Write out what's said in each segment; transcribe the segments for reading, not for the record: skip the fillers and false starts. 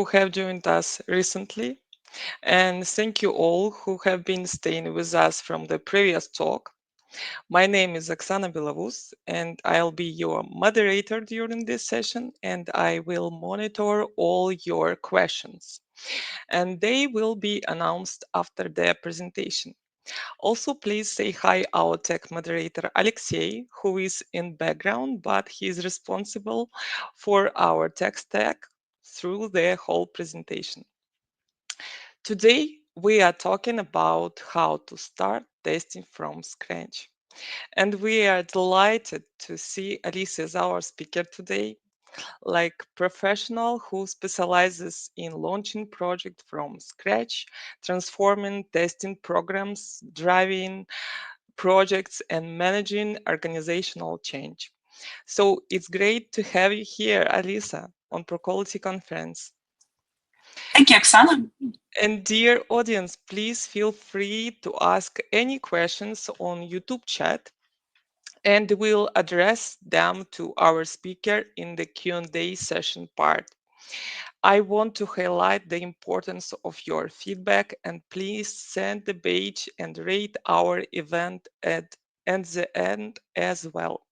who have joined us recently, and thank you all who have been staying with us from the previous talk. My name is Oksana Belavus, and I'll be your moderator during this session, and I will monitor all your questions. And they will be announced after the presentation. Also, please say hi our tech moderator Alexei, who is in background, but he is responsible for our tech stack through the whole presentation. Today, we are talking about how to start testing from scratch. And we are delighted to see Alisa as our speaker today, like professional who specializes in launching project from scratch, transforming testing programs, driving projects, and managing organizational change. So it's great to have you here, Alisa, on ProQuality conference. Thank you, Oksana. And dear audience, please feel free to ask any questions on YouTube chat, and we'll address them to our speaker in the Q&A session part. I want to highlight the importance of your feedback, and please send the badge and rate our event at the end as well.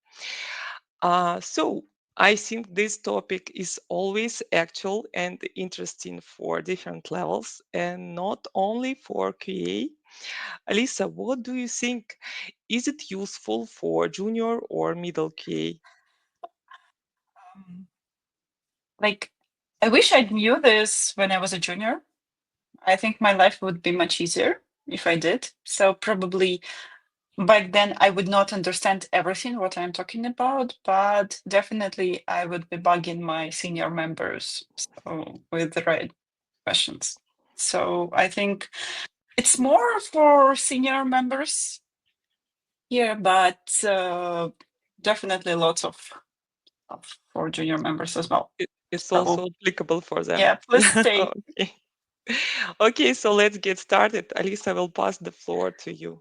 So I think this topic is always actual and interesting for different levels and not only for QA. Alisa, what do you think? Is it useful for junior or middle QA? Um, like, I wish I knew this when I was a junior. I think my life would be much easier if I did. So probably back then I would not understand everything what I'm talking about, but definitely I would be bugging my senior members with the right questions. So I think it's more for senior members here, but definitely lots of for junior members as well. It's So also applicable for them. yeah, please stay. Okay. Okay, so let's get started. Alisa, will pass the floor to you.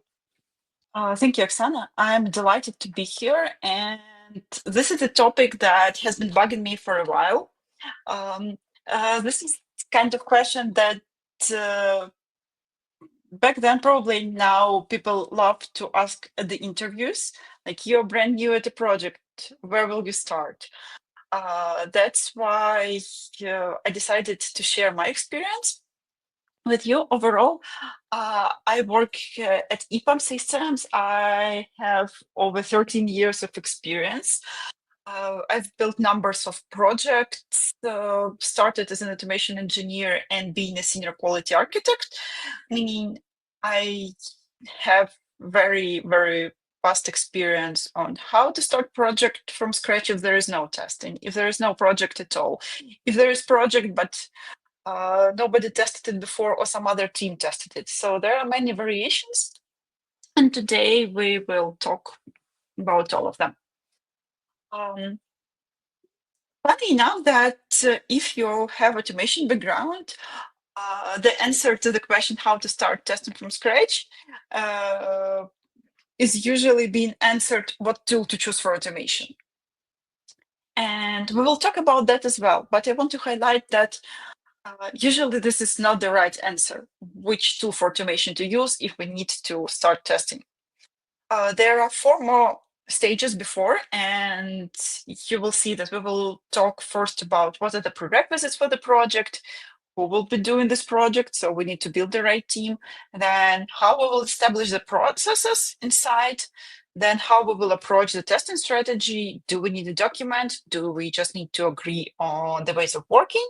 Thank you, Oksana. I'm delighted to be here, and this is a topic that has been bugging me for a while. Um, this is kind of question that uh, back then, probably now, people love to ask at the interviews. Like, you're brand new at a project, where will you start? That's why I decided to share my experience with you. Overall, I work at EPAM Systems. I have over 13 years of experience. I've built numbers of projects, started as an automation engineer and being a senior quality architect, meaning I have very, very vast experience on how to start project from scratch if there is no testing, if there is no project at all, if there is project but nobody tested it before or some other team tested it. So there are many variations. And today we will talk about all of them. Um, Funny enough that if you have automation background, the answer to the question how to start testing from scratch is usually being answered what tool to choose for automation. And we will talk about that as well. But I want to highlight that usually this is not the right answer, which tool for automation to use if we need to start testing. There are 4 more stages before, and you will see that we will talk first about what are the prerequisites for the project, who will be doing this project, so we need to build the right team, then how we will establish the processes inside, then how we will approach the testing strategy. Do we need a document? Do we just need to agree on the ways of working?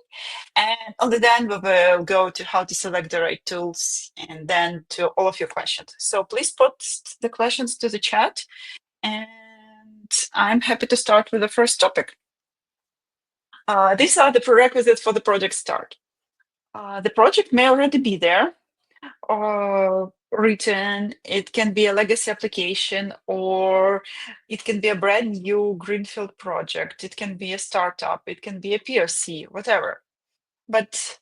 And only then we will go to how to select the right tools and then to all of your questions. So please put the questions to the chat, and I'm happy to start with the first topic. These are the prerequisites for the project start. The project may already be there or written. It can be a legacy application, or it can be a brand new greenfield project. It can be a startup. It can be a POC, whatever. But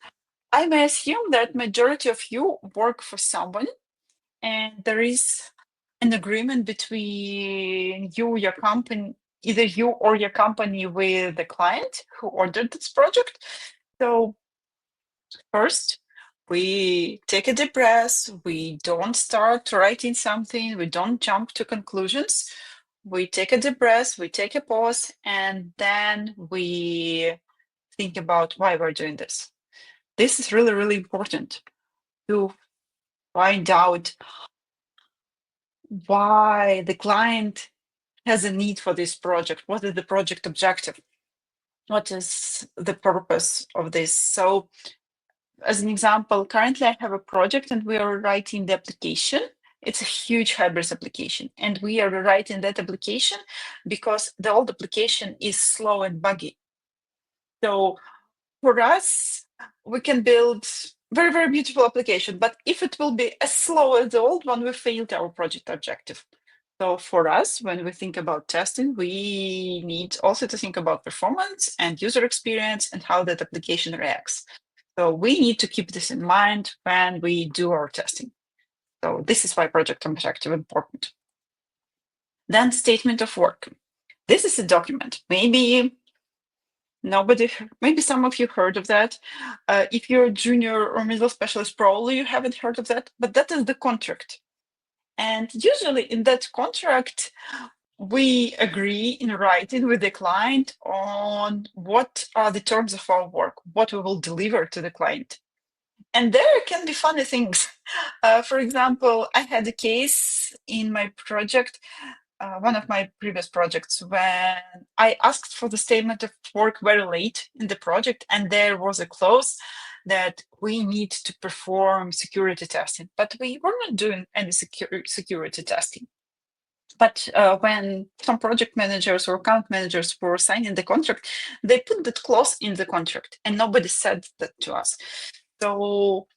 I may assume that majority of you work for someone, and there is an agreement between you, your company, either you or your company with the client who ordered this project. So First, we take a deep breath. We don't start writing something. We don't jump to conclusions. We take a deep breath, we take a pause, and then we think about why we're doing this. This is really, really important to find out why the client has a need for this project. What is the project objective? What is the purpose of this? So, as an example, currently I have a project and we are writing the application. It's a huge Hybris application, and we are writing that application because the old application is slow and buggy. So for us, we can build very, very beautiful application, but if it will be as slow as the old one, we failed our project objective. So for us, when we think about testing, we need also to think about performance and user experience and how that application reacts. So we need to keep this in mind when we do our testing. So this is why project objective is important. Then statement of work. This is a document. Maybe some of you heard of that. If you're a junior or middle specialist, probably you haven't heard of that, but that is the contract. And usually in that contract, we agree in writing with the client on what are the terms of our work, what we will deliver to the client. And there can be funny things. For example, I had a case in my project, one of my previous projects, when I asked for the statement of work very late in the project, and there was a clause that we need to perform security testing, but we were not doing any security testing. But when some project managers or account managers were signing the contract, they put that clause in the contract, and nobody said that to us. So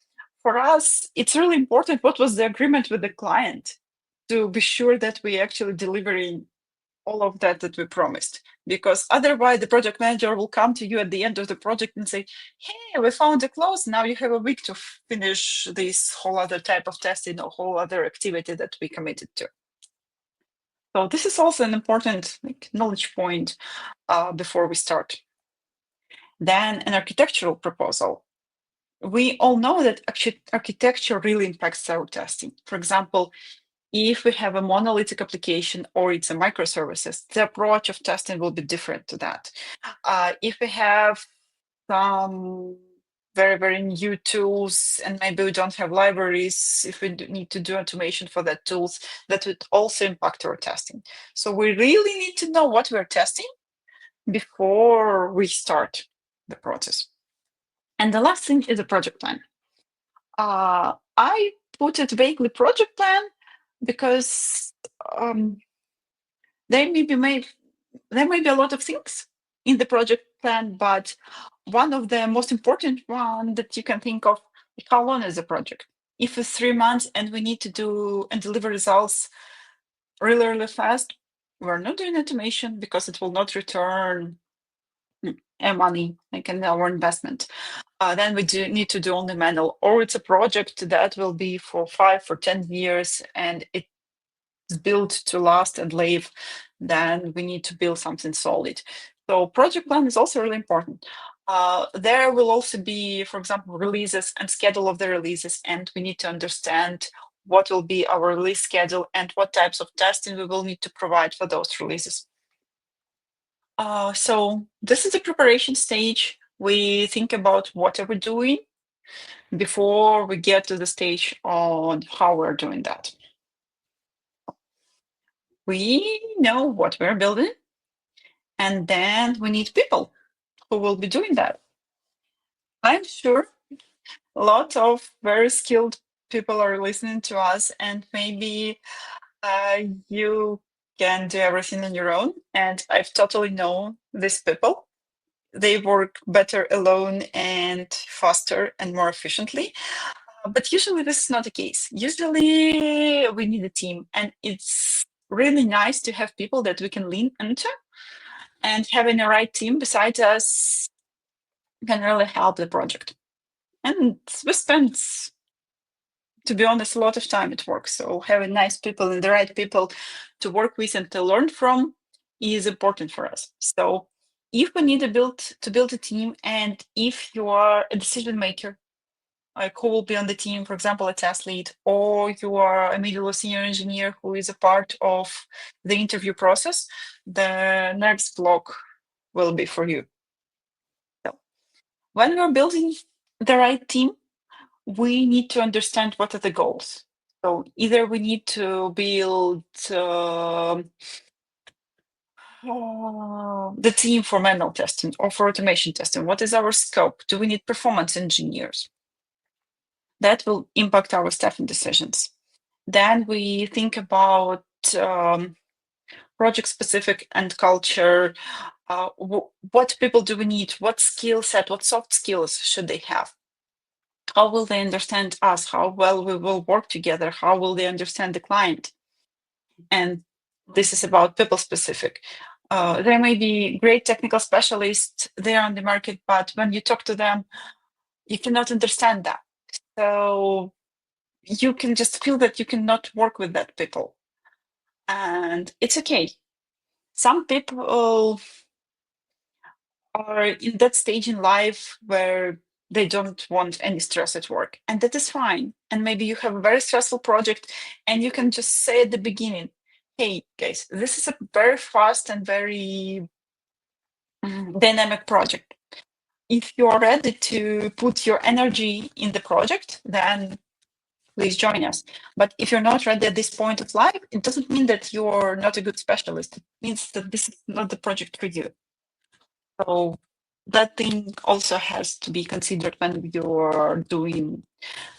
for us, it's really important what was the agreement with the client to be sure that we actually delivering all of that we promised. Because otherwise, the project manager will come to you at the end of the project and say, "Hey, we found a clause. Now you have a week to finish this whole other type of testing or whole other activity that we committed to." So this is also an important knowledge point before we start. Then an architectural proposal. We all know that architecture really impacts our testing. For example, if we have a monolithic application or it's a microservices, the approach of testing will be different to that. If we have some very, very new tools and maybe we don't have libraries, if we need to do automation for that tools, that would also impact our testing. So we really need to know what we're testing before we start the process. And the last thing is a project plan. I put it vaguely project plan because there may be a lot of things in the project plan, but one of the most important one that you can think of, how long is the project? If it's 3 months and we need to do and deliver results really, really fast, we're not doing automation because it will not return money, like in our investment. Then we do need to do only manual, or it's a project that will be for 5 or 10 years and it's built to last and live, then we need to build something solid. So project plan is also really important. There will also be, for example, releases and schedule of the releases, and we need to understand what will be our release schedule and what types of testing we will need to provide for those releases. So this is the preparation stage. We think about what are we doing before we get to the stage on how we're doing that. We know what we're building, and then we need people who will be doing that. I'm sure a lot of very skilled people are listening to us, and maybe you can do everything on your own. And I've totally known these people. They work better alone and faster and more efficiently. But usually this is not the case. Usually we need a team, and it's really nice to have people that we can lean into, and having the right team beside us can really help the project. And we spend, to be honest, a lot of time at work. So having nice people and the right people to work with and to learn from is important for us. So if we need to build a team, and if you are a decision maker like who will be on the team, for example, a test lead, or you are a middle or senior engineer who is a part of the interview process, the next block will be for you. So when we're building the right team, we need to understand what are the goals. So either we need to build the team for manual testing or for automation testing. What is our scope? Do we need performance engineers? That will impact our staffing decisions. Then we think about project specific and culture. What people do we need? What skill set, what soft skills should they have? How will they understand us? How well we will work together? How will they understand the client? And this is about people specific. There may be great technical specialists there on the market, but when you talk to them, you cannot understand that. So you can just feel that you cannot work with that people. And it's okay. Some people are in that stage in life where they don't want any stress at work, and that is fine. And maybe you have a very stressful project, and you can just say at the beginning, hey guys, this is a very fast and very dynamic project. If you are ready to put your energy in the project, then please join us. But if you're not ready at this point of life, it doesn't mean that you're not a good specialist. It means that this is not the project for you. So that thing also has to be considered when you're doing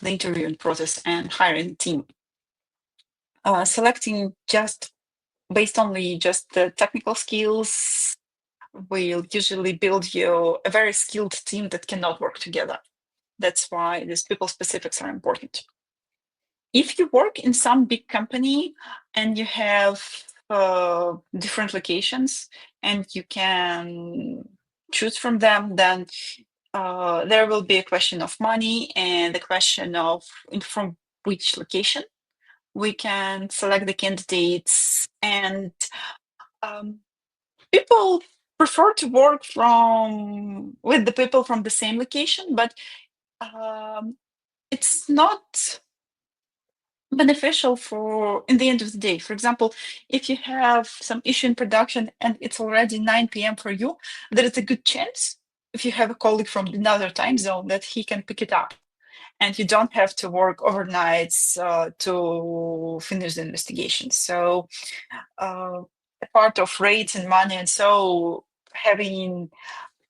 the interviewing process and hiring team. Selecting just based only just the technical skills will usually build you a very skilled team that cannot work together. That's why these people specifics are important. If you work in some big company and you have different locations and you can choose from them, then there will be a question of money and the question of from which location we can select the candidates. And people prefer to work with the people from the same location, but it's not beneficial for in the end of the day. For example, if you have some issue in production and it's already 9 p.m. for you, there is a good chance if you have a colleague from another time zone that he can pick it up, and you don't have to work overnights to finish the investigation. So a part of rates and money, and so having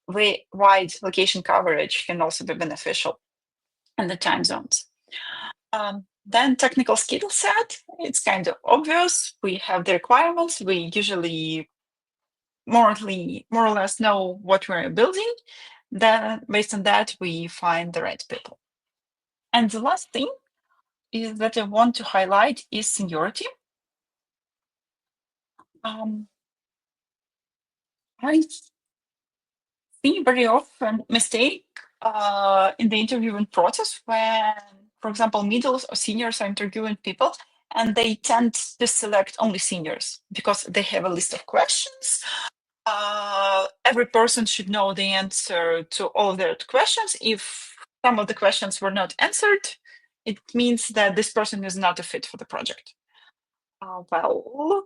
wide location coverage can also be beneficial in the time zones. Then technical skill set, it's kind of obvious. We have the requirements. We usually more or less know what we're building. Then based on that, we find the right people. And the last thing is that I want to highlight is seniority. I see very often mistake in the interviewing process when, for example, middles or seniors are interviewing people and they tend to select only seniors because they have a list of questions. Every person should know the answer to all their questions. If some of the questions were not answered, it means that this person is not a fit for the project. Well,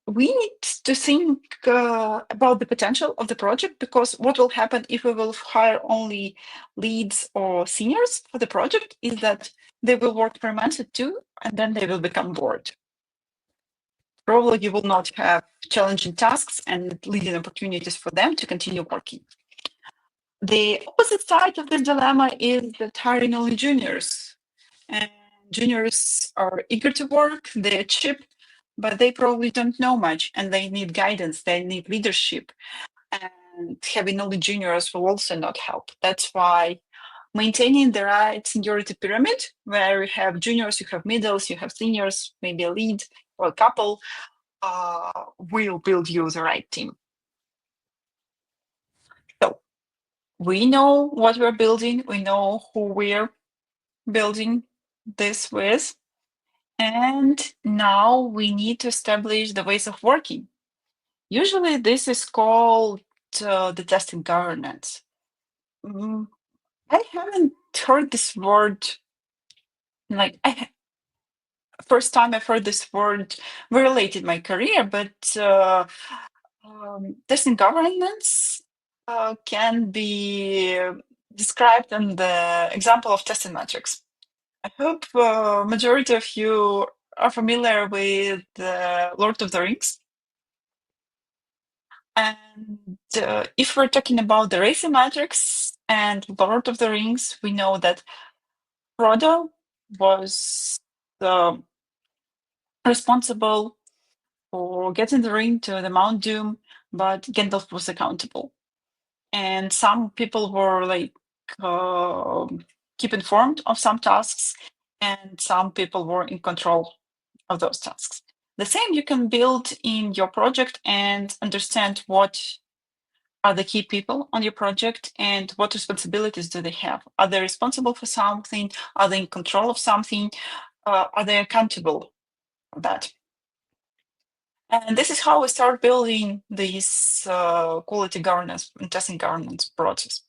we need to think about the potential of the project, because what will happen if we will hire only leads or seniors for the project is that they will work per month or two and then they will become bored. Probably you will not have challenging tasks and leading opportunities for them to continue working. The opposite side of the dilemma is that hiring only juniors. And juniors are eager to work, they're cheap, but they probably don't know much and they need guidance, they need leadership. And having only juniors will also not help. That's why maintaining the right seniority pyramid, where you have juniors, you have middles, you have seniors, maybe a lead or a couple, will build you the right team. So we know what we're building, we know who we're building this with, and now we need to establish the ways of working. Usually this is called the testing governance. I haven't heard this word, like first time I've heard this word related my career, but testing governance can be described in the example of testing metrics. I hope majority of you are familiar with Lord of the Rings. And if we're talking about the racing metrics and Lord of the Rings, we know that Frodo was responsible for getting the ring to the Mount Doom, but Gandalf was accountable. And some people were like keep informed of some tasks, and some people were in control of those tasks. The same you can build in your project and understand what are the key people on your project and what responsibilities do they have. Are they responsible for something? Are they in control of something? Are they accountable for that? And this is how we start building this quality governance and testing governance process.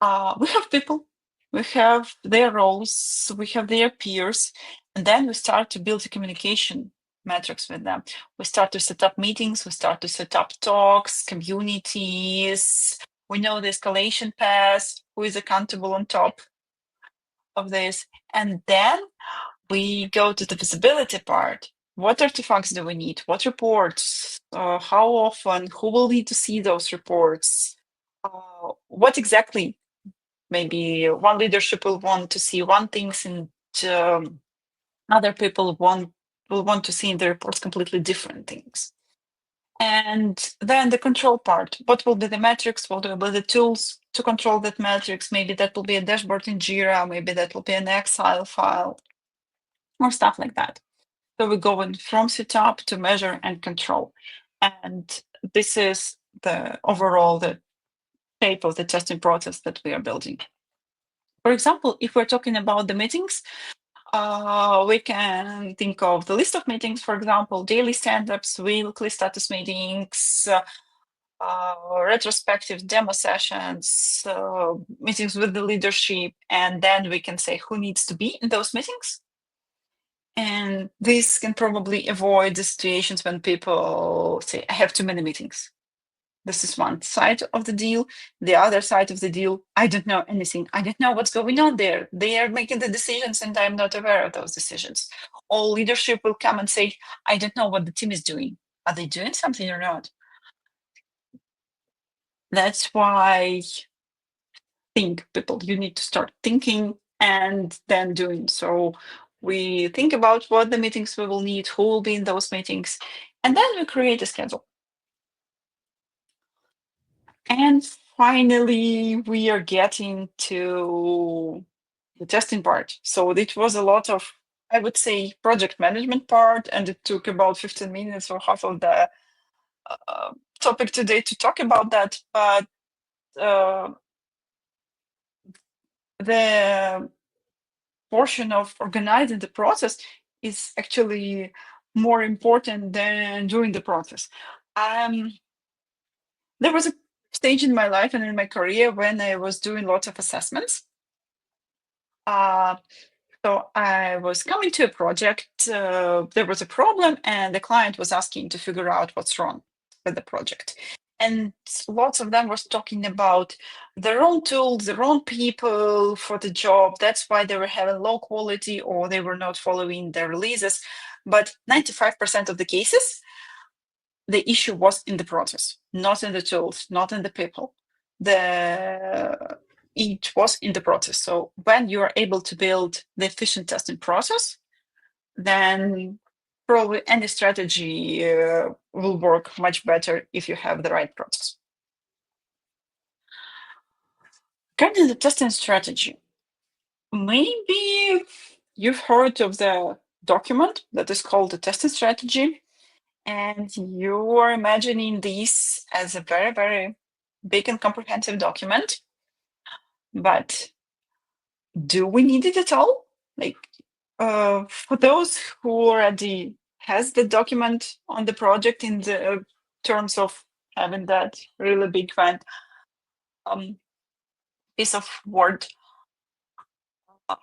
We have people, we have their roles, we have their peers, and then we start to build a communication metrics with them. We start to set up meetings, we start to set up talks, communities. We know the escalation path, who is accountable on top of this. And then we go to the visibility part. What artifacts do we need? What reports? How often? Who will need to see those reports? What exactly? Maybe one leadership will want to see one things, and other people will want to see in the reports completely different things. And then the control part. What will be the metrics? What will be the tools to control that metrics? Maybe that will be a dashboard in Jira. Maybe that will be an Excel file or stuff like that. So we're going from setup to measure and control. And this is the overall the shape of the testing process that we are building. For example, if we're talking about the meetings, we can think of the list of meetings, for example, daily stand-ups, weekly status meetings, retrospective demo sessions, meetings with the leadership, and then we can say who needs to be in those meetings. And this can probably avoid the situations when people say, I have too many meetings. This is one side of the deal. The other side of the deal, I don't know anything. I don't know what's going on there. They are making the decisions and I'm not aware of those decisions. All leadership will come and say, I don't know what the team is doing. Are they doing something or not? That's why think people, you need to start thinking and then doing. So we think about what the meetings we will need, who will be in those meetings, and then we create a schedule. And finally, we are getting to the testing part. So it was a lot of, I would say, project management part, and it took about 15 minutes or half of the topic today to talk about that. But the portion of organizing the process is actually more important than doing the process. There was a stage in my life and in my career when I was doing lots of assessments. So I was coming to a project, there was a problem, and the client was asking to figure out what's wrong with the project. And lots of them was talking about their own tools, their own people for the job. That's why they were having low quality or they were not following their releases. But 95% of the cases, the issue was in the process, not in the tools, not in the people. It was in the process. So when you are able to build the efficient testing process, then probably any strategy will work much better if you have the right process. Regarding the testing strategy, maybe you've heard of the document that is called the testing strategy, and you are imagining this as a very, very big and comprehensive document. But do we need it at all? Like, for those who already has the document on the project in the terms of having that really big fine piece of Word,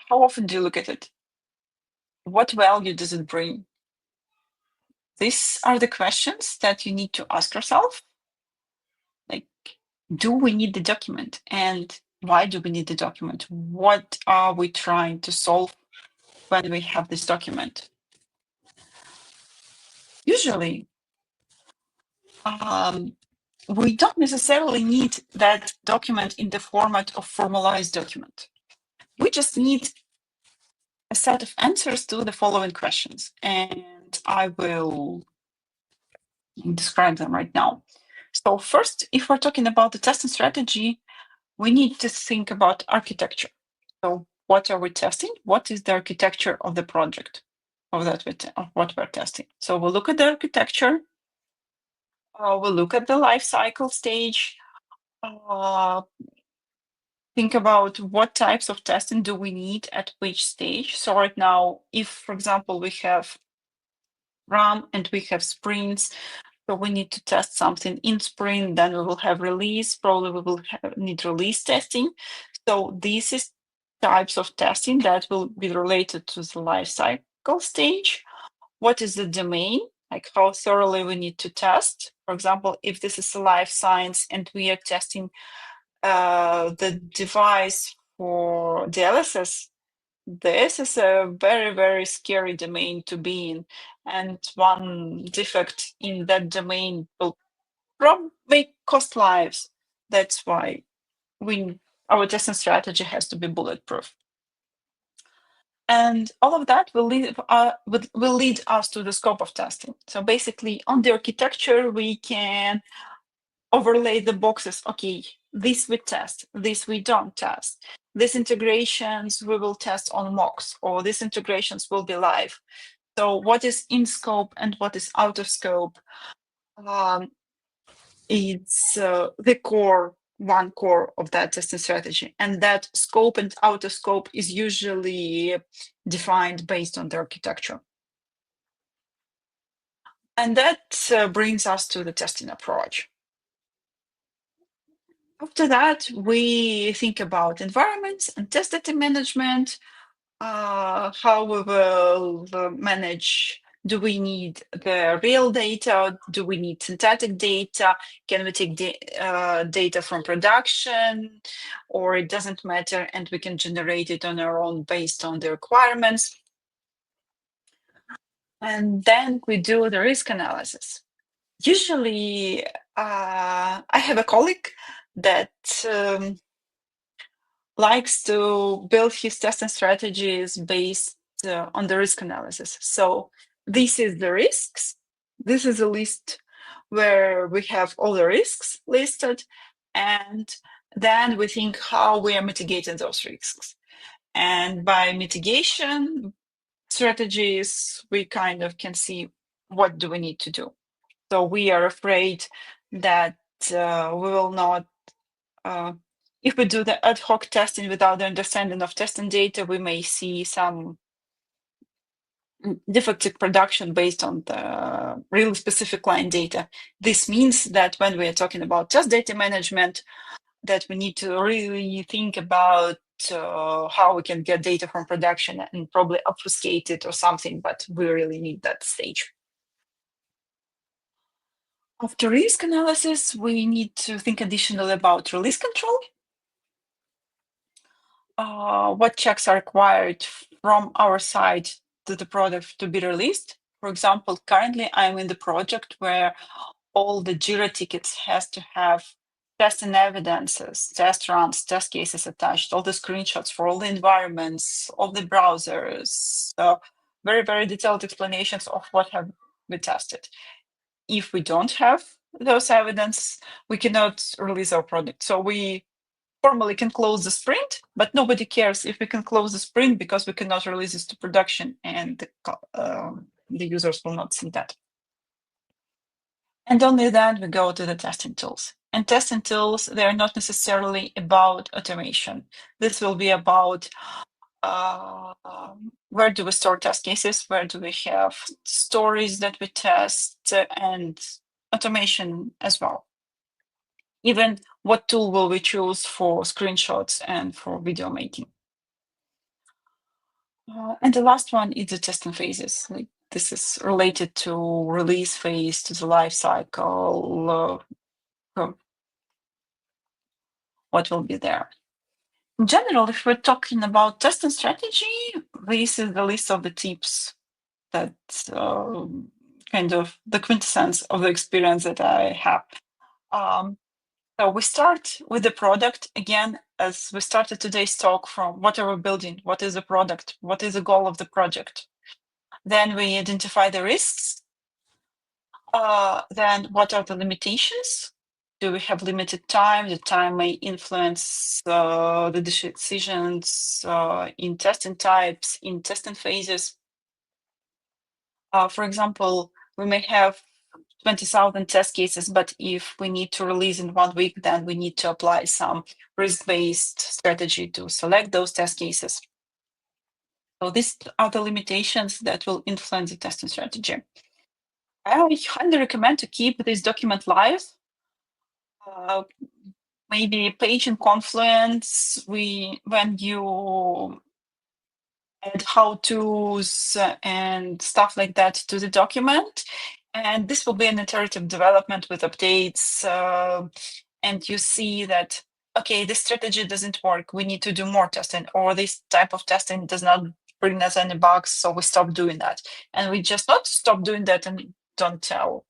How often do you look at it? What value does it bring? These are the questions that you need to ask yourself. Like, do we need the document? And why do we need the document? What are we trying to solve when we have this document? Usually, we don't necessarily need that document in the format of formalized document. We just need a set of answers to the following questions, and I will describe them right now. So first, if we're talking about the testing strategy, we need to think about architecture. So what are we testing? What is the architecture of the project of of what we're testing? So we'll look at the architecture. We'll look at the life cycle stage. Uh, think about what types of testing do we need at which stage. So right now, if, for example, we have RAM and we have sprints, so we need to test something in sprint, then we will have release, probably we will need release testing. So this is types of testing that will be related to the life cycle stage. What is the domain? Like how thoroughly we need to test. For example, if this is a life science and we are testing the device for dialysis, this is a very, very scary domain to be in. And one defect in that domain will probably cost lives. That's why our testing strategy has to be bulletproof. And all of that will lead us to the scope of testing. So basically, on the architecture, we can overlay the boxes. Okay, this we test, this we don't test. These integrations we will test on mocks, or these integrations will be live. So what is in scope and what is out of scope? It's one core of that testing strategy. And that scope and out of scope is usually defined based on the architecture. And that brings us to the testing approach. After that, we think about environments and test data management, how we will manage. Do we need the real data? Do we need synthetic data? Can we take data from production, or it doesn't matter and we can generate it on our own based on the requirements? And then we do the risk analysis. Usually, I have a colleague that likes to build his testing strategies based on the risk analysis. So this is the risks. This is a list where we have all the risks listed, and then we think how we are mitigating those risks. And by mitigation strategies, we kind of can see what do we need to do. So we are afraid that we will not if we do the ad hoc testing without the understanding of testing data, we may see some defective production based on the really specific line data. This means that when we are talking about test data management, that we need to really think about how we can get data from production and probably obfuscate it or something, but we really need that stage. After risk analysis, we need to think additionally about release control. What checks are required from our side to the product to be released. For example, currently I'm in the project where all the Jira tickets has to have testing evidences, test runs, test cases attached, all the screenshots for all the environments, all the browsers. So very, very detailed explanations of what have we tested. If we don't have those evidence, we cannot release our product. So we formally can close the sprint, but nobody cares if we can close the sprint because we cannot release this to production and the users will not see that. And only then we go to the testing tools. And testing tools, they're not necessarily about automation. This will be about where do we store test cases, where do we have stories that we test, and automation as well. Even what tool will we choose for screenshots and for video making. And the last one is the testing phases. Like this is related to release phase, to the life cycle, what will be there. In general, if we're talking about testing strategy, this is the list of the tips that kind of the quintessence of the experience that I have. So we start with the product again, as we started today's talk from what are we building, what is the product, what is the goal of the project. Then we identify the risks. Then what are the limitations? Do we have limited time? The time may influence the decisions in testing types, in testing phases. For example, we may have 20,000 test cases, but if we need to release in 1 week, then we need to apply some risk-based strategy to select those test cases. So these are the limitations that will influence the testing strategy. I highly recommend to keep this document live. Maybe page in Confluence, when you add how-tos and stuff like that to the document. And this will be an iterative development with updates. And you see that, okay, this strategy doesn't work. We need to do more testing, or this type of testing does not bring us any bugs. So we stop doing that. And we just not stop doing that and don't tell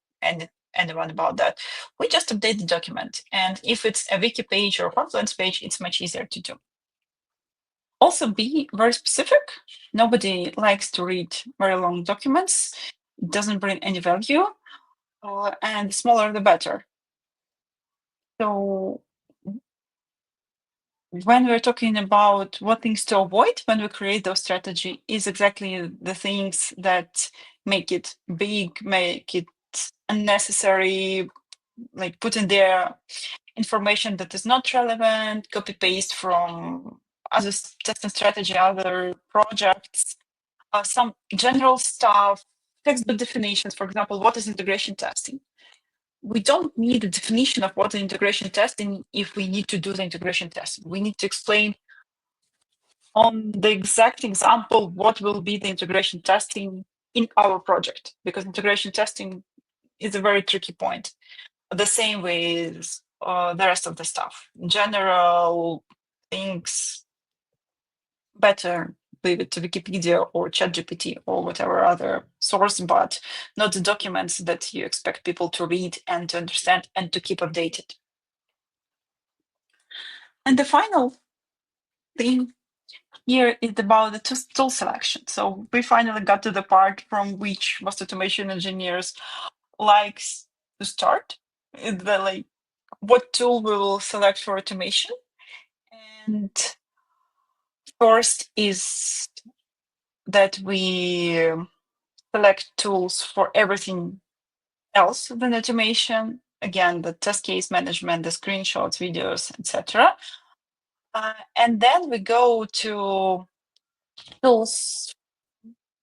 anyone about that. We just update the document. And if it's a wiki page or Confluence page, it's much easier to do. Also, be very specific. Nobody likes to read very long documents. It doesn't bring any value, and the smaller the better. So when we're talking about what things to avoid when we create those strategy is exactly the things that make it big, make it unnecessary, like put in there information that is not relevant, copy paste from other testing strategy, other projects, some general stuff, textbook definitions. For example, what is integration testing? We don't need a definition of what is integration testing if we need to do the integration testing. We need to explain on the exact example what will be the integration testing in our project, because integration testing is a very tricky point. The same with the rest of the stuff. In general, things better leave it to Wikipedia or ChatGPT or whatever other source, but not the documents that you expect people to read and to understand and to keep updated. And the final thing here is about the tool selection. So we finally got to the part from which most automation engineers likes to start. It's the like what tool we will select for automation. And first is that we select tools for everything else than automation. Again, the test case management, the screenshots, videos, etc. And then we go to tools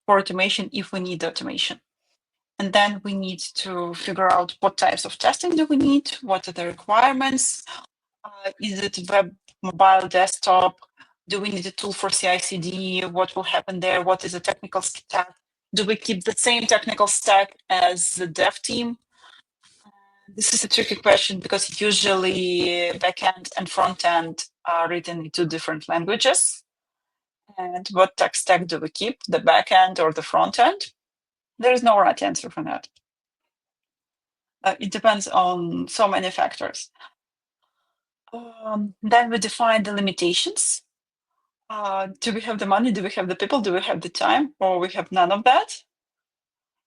for automation if we need automation. And then we need to figure out what types of testing do we need, what are the requirements, is it web, mobile, desktop, do we need a tool for CI/CD, what will happen there, what is the technical stack, do we keep the same technical stack as the dev team? This is a tricky question because usually backend and frontend are written in two different languages. And what tech stack do we keep, the backend or the frontend? There is no right answer for that. It depends on so many factors. Then we define the limitations. Do we have the money? Do we have the people? Do we have the time? Or we have none of that?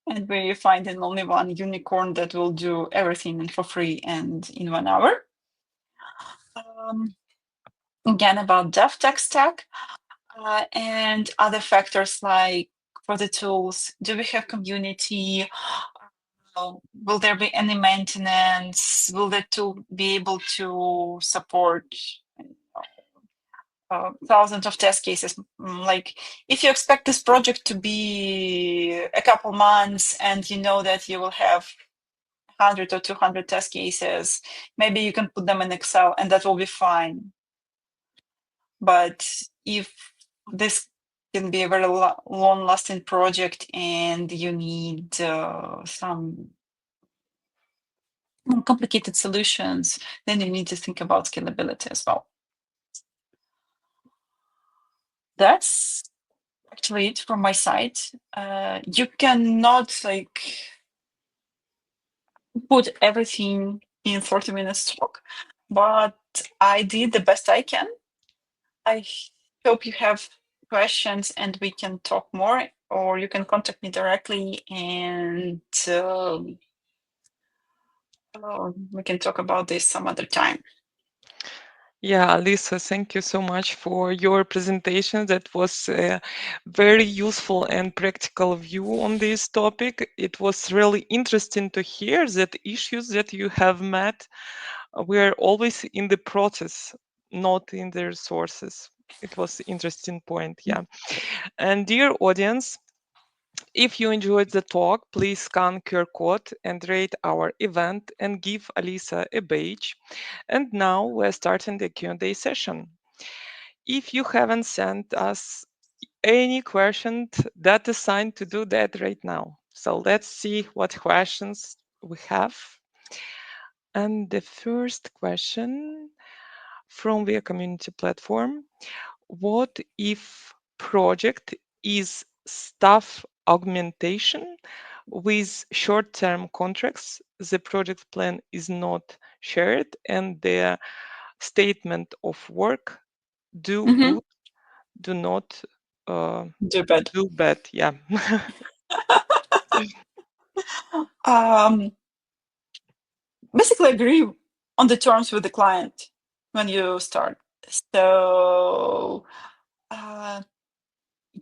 And we find in only one unicorn that will do everything for free and in 1 hour. Again, about dev tech stack and other factors like for the tools, do we have community? Will there be any maintenance? Will the tool be able to support thousands of test cases? Like if you expect this project to be a couple months and you know that you will have 100 or 200 test cases, maybe you can put them in Excel and that will be fine. But if this can be a very long-lasting project, and you need some more complicated solutions, then you need to think about scalability as well. That's actually it from my side. You cannot put everything in 40 minutes talk, but I did the best I can. I hope you have questions and we can talk more, or you can contact me directly and we can talk about this some other time. Yeah, Alisa, thank you so much for your presentation. That was a very useful and practical view on this topic. It was really interesting to hear that issues that you have met were always in the process, not in the resources. It was interesting point, yeah. And dear audience, if you enjoyed the talk, please scan QR code and rate our event and give Alisa a badge. And now we're starting the Q&A session. If you haven't sent us any questions, that is time to do that right now. So let's see what questions we have. And the first question from the community platform: what if project is staff augmentation with short-term contracts? The project plan is not shared and the statement of work do good, do not Do bad. do bad. Yeah. Basically, agree on the terms with the client when you start. So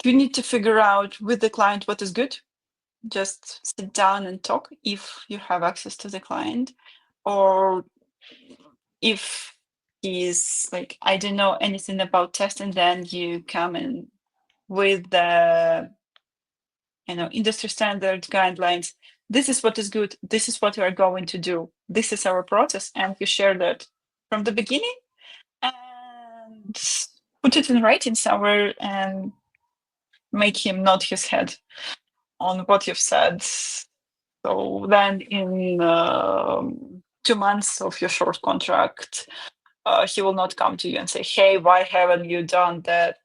you need to figure out with the client what is good. Just sit down and talk if you have access to the client, or if he's like, I don't know anything about testing, then you come in with the industry standard guidelines. This is what is good. This is what we are going to do. This is our process, and you share that from the beginning and put it in writing somewhere and make him nod his head on what you've said. So then in 2 months of your short contract, he will not come to you and say, hey, why haven't you done that?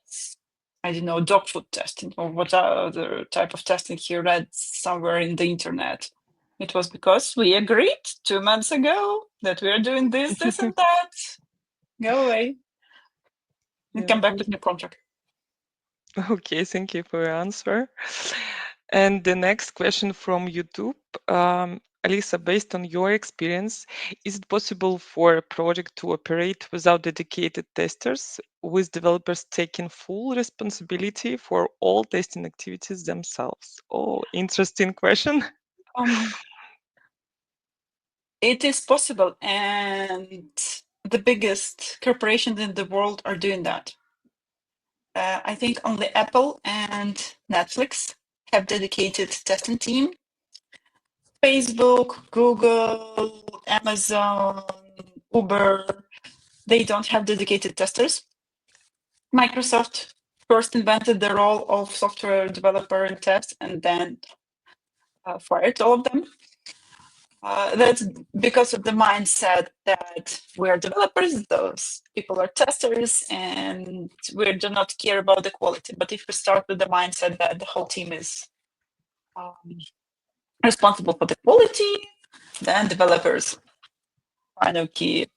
I don't know, dog food testing or what other type of testing he read somewhere in the internet. It was because we agreed 2 months ago that we are doing this, this, and that. Go away and Yeah. come back with new contract. Okay, thank you for your answer. And the next question from YouTube. Alisa, based on your experience, is it possible for a project to operate without dedicated testers, with developers taking full responsibility for all testing activities themselves? Oh, interesting question. It is possible, and the biggest corporations in the world are doing that. I think only Apple and Netflix have dedicated testing team. Facebook, Google, Amazon, Uber, they don't have dedicated testers. Microsoft first invented the role of software developer and test, and then fired all of them. That's because of the mindset that we're developers, those people are testers, and we do not care about the quality. But if we start with the mindset that the whole team is responsible for the quality, then developers are no key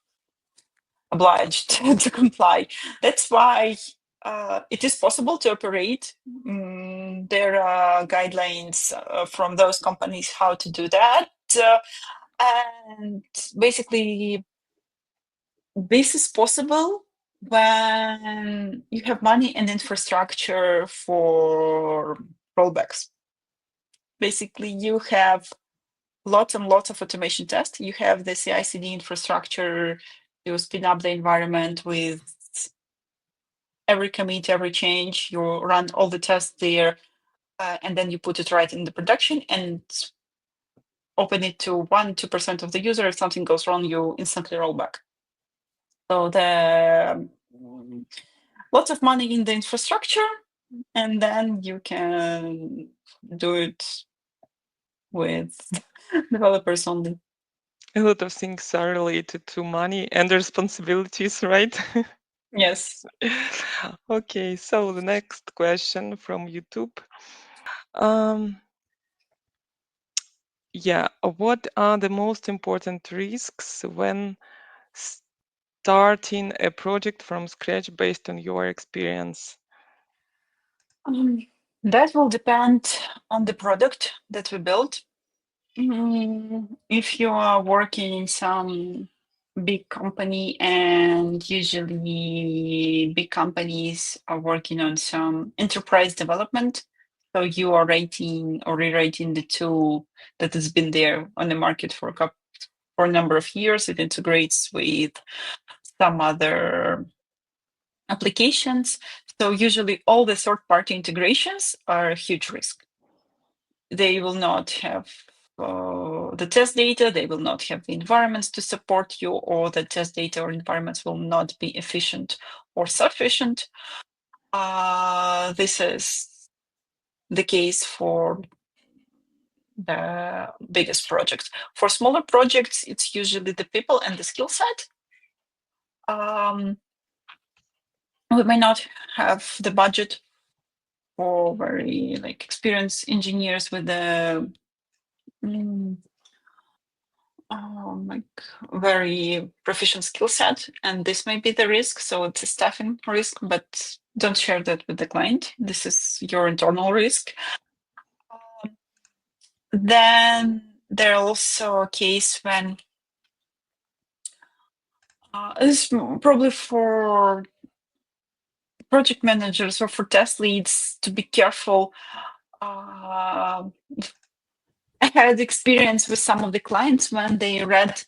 obliged to comply. That's why it is possible to operate. There are guidelines from those companies how to do that. And basically, this is possible when you have money and infrastructure for rollbacks. Basically, you have lots and lots of automation tests. You have the CI/CD infrastructure to spin up the environment with every commit, every change. You run all the tests there, and then you put it right in the production and open it to 1-2% of the user. If something goes wrong, you instantly roll back. So the lots of money in the infrastructure, and then you can do it with developers only. A lot of things are related to money and responsibilities, right? Yes. Okay, so the next question from YouTube. Um, yeah, what are the most important risks when starting a project from scratch based on your experience? Um, that will depend on the product that we build. If you are working in some big company, and usually big companies are working on some enterprise development, so you are writing or rewriting the tool that has been there on the market for a number of years. It integrates with some other applications. So usually all the third-party integrations are a huge risk. They will not have the test data, they will not have the environments to support you, or the test data or environments will not be efficient or sufficient. This is the case for the biggest projects. For smaller projects, it's usually the people and the skill set. We may not have the budget for very experienced engineers with the mm, very proficient skill set, and this may be the risk. So it's a staffing risk, but don't share that with the client. This is your internal risk. Then there are also a case when this is probably for project managers or for test leads to be careful. I had experience with some of the clients when they read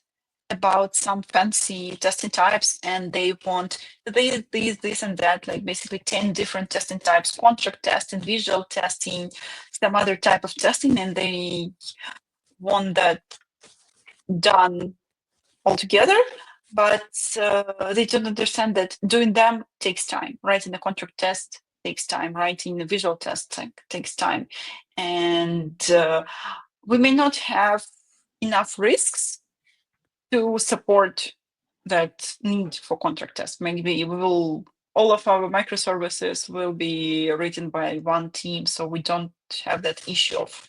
about some fancy testing types, and they want this and that, like basically 10 different testing types: contract testing, visual testing, some other type of testing, and they want that done altogether. But they don't understand that doing them takes time. Writing a contract test takes time. Writing a visual test takes time. And we may not have enough risks to support that need for contract tests. Maybe all of our microservices will be written by one team, so we don't have that issue of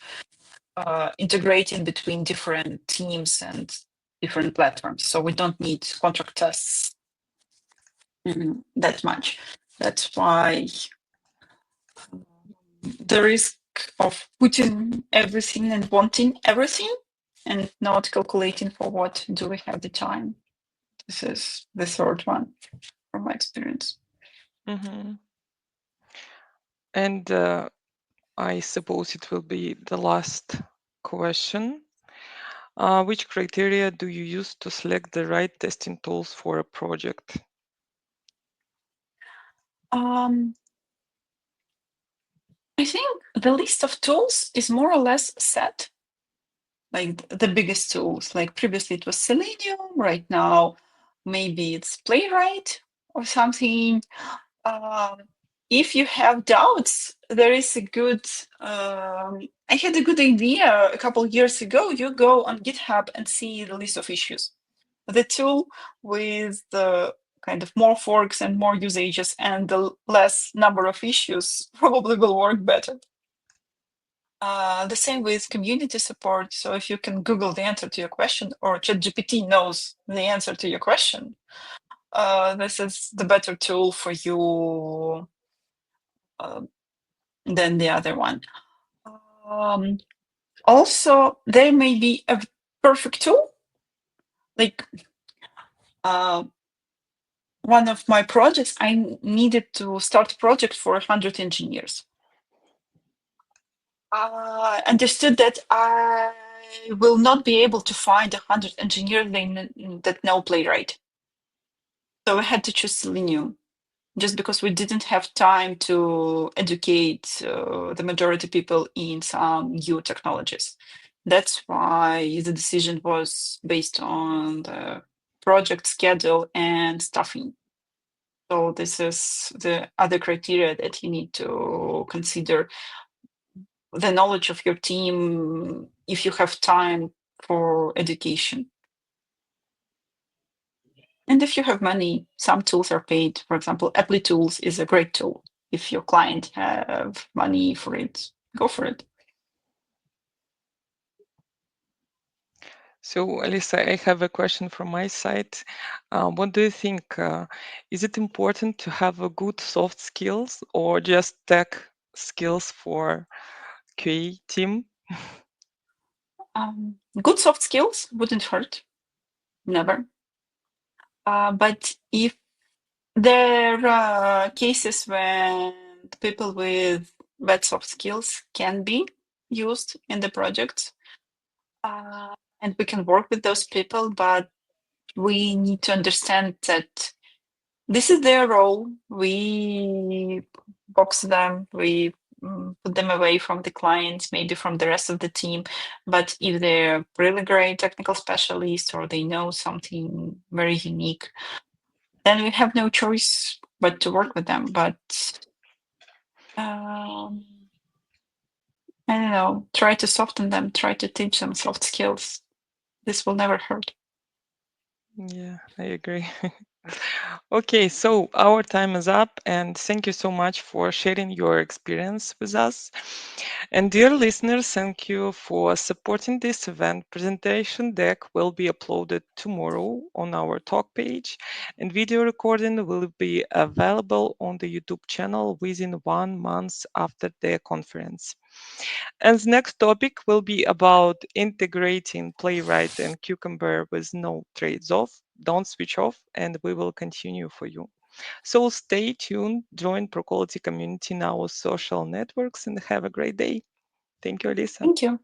integrating between different teams and different platforms. So we don't need contract tests that much. That's why the risk of putting everything and wanting everything and not calculating for what do we have the time. This is the third one from my experience. Mm-hmm. And I suppose it will be the last question. Which criteria do you use to select the right testing tools for a project? I think the list of tools is more or less set. Like the biggest tools, like previously it was Selenium, right now maybe it's Playwright or something. Um, if you have doubts, there is a good. I had a good idea a couple years ago. You go on GitHub and see the list of issues. The tool with the kind of more forks and more usages and the less number of issues probably will work better. The same with community support. So if you can Google the answer to your question, or ChatGPT knows the answer to your question, this is the better tool for you than the other one. Um, Also, there may be a perfect tool. Like one of my projects, I needed to start a project for 100 engineers. I understood that I will not be able to find 100 engineers that know Playwright. So I had to choose Selenium, just because we didn't have time to educate the majority people in some new technologies. That's why the decision was based on the project schedule and staffing. So this is the other criteria that you need to consider: the knowledge of your team, if you have time for education. And if you have money, some tools are paid. For example, Apply Tools is a great tool. If your client have money for it, go for it. So, Alisa, I have a question from my side. What do you think? Is it important to have a good soft skills or just tech skills for QA team? Good soft skills wouldn't hurt, never. But if there are cases when people with bad soft skills can be used in the project, and we can work with those people, but we need to understand that this is their role. We box them, we put them away from the clients, maybe from the rest of the team. But if they're really great technical specialists or they know something very unique, then we have no choice but to work with them. But um, I don't know, try to soften them, try to teach them soft skills. This will never hurt. Yeah, I agree. Okay, so our time is up, and thank you so much for sharing your experience with us. And dear listeners, thank you for supporting this event. Presentation deck will be uploaded tomorrow on our talk page, and video recording will be available on the YouTube channel within 1 month after the conference. And the next topic will be about integrating Playwright and Cucumber with no trades off. Don't switch off, and we will continue for you. So stay tuned, join ProQuality community in our social networks, and have a great day. Thank you, Alisa. Thank you.